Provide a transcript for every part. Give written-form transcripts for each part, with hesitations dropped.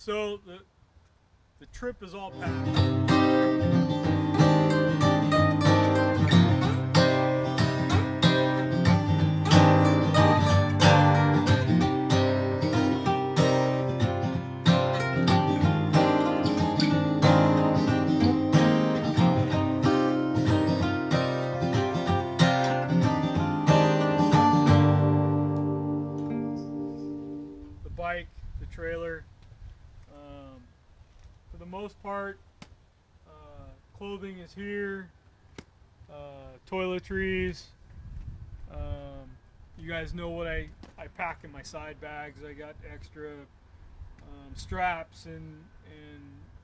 So the trip is all packed. The bike, the trailer. For the most part, clothing is here. Toiletries. You guys know what I pack in my side bags. I got extra straps and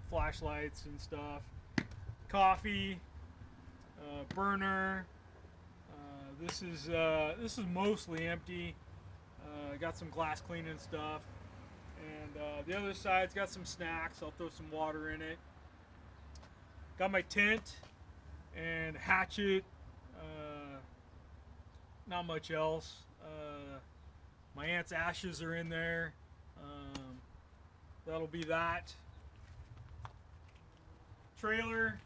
flashlights and stuff. Coffee, burner. This is mostly empty. Got some glass cleaning stuff, and the other side's got some snacks. I'll throw some water in it. Got my tent and hatchet. Not much else. My aunt's ashes are in there. That'll be that. Trailer.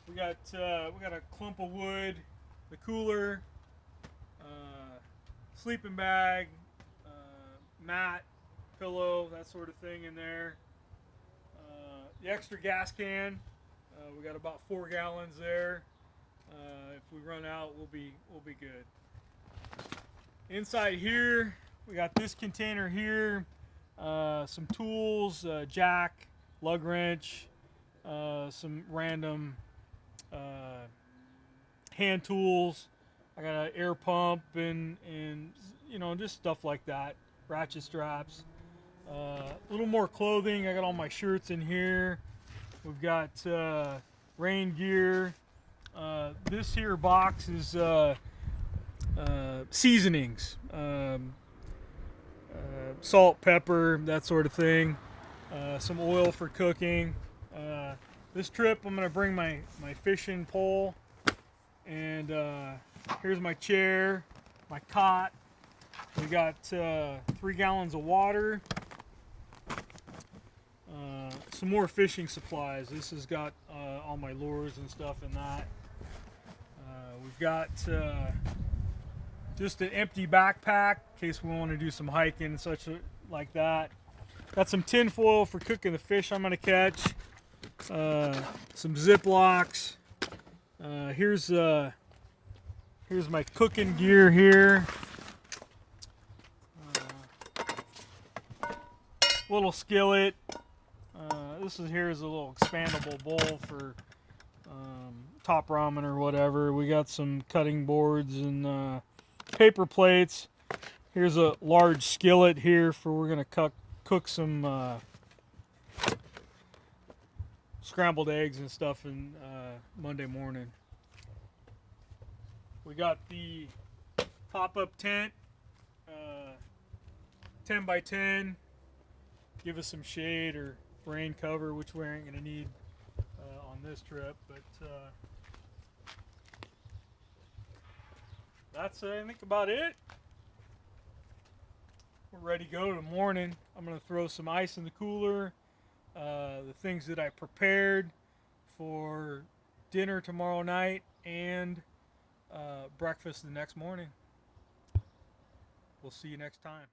We got a clump of wood, the cooler, sleeping bag, mat, pillow, that sort of thing in there. The extra gas can. We got about 4 gallons there. If we run out, we'll be good. Inside here, we got this container here, some tools, jack, lug wrench, some random hand tools. I got an air pump and just stuff like that. Ratchet straps. A little more clothing. I got all my shirts in here. We've got rain gear. This here box is seasonings, salt, pepper, that sort of thing. Some oil for cooking. This trip I'm going to bring my fishing pole, and here's my chair, my cot. We got 3 gallons of water, some more fishing supplies. This has got all my lures and stuff in that. We've got just an empty backpack in case we want to do some hiking and such like that. Got some tin foil for cooking the fish I'm going to catch. Some Ziplocs. Here's my cooking gear here. Little skillet. This is a little expandable bowl for top ramen or whatever. We got some cutting boards and paper plates. Here's a large skillet here for we're gonna cook some scrambled eggs and stuff in Monday morning. We got the pop-up tent, 10 by 10. Give us some shade or rain cover, which we ain't gonna need on this trip, but that's I think about it. We're ready to go in the morning. I'm gonna throw some ice in the cooler. The things that I prepared for dinner tomorrow night and breakfast the next morning. We'll see you next time.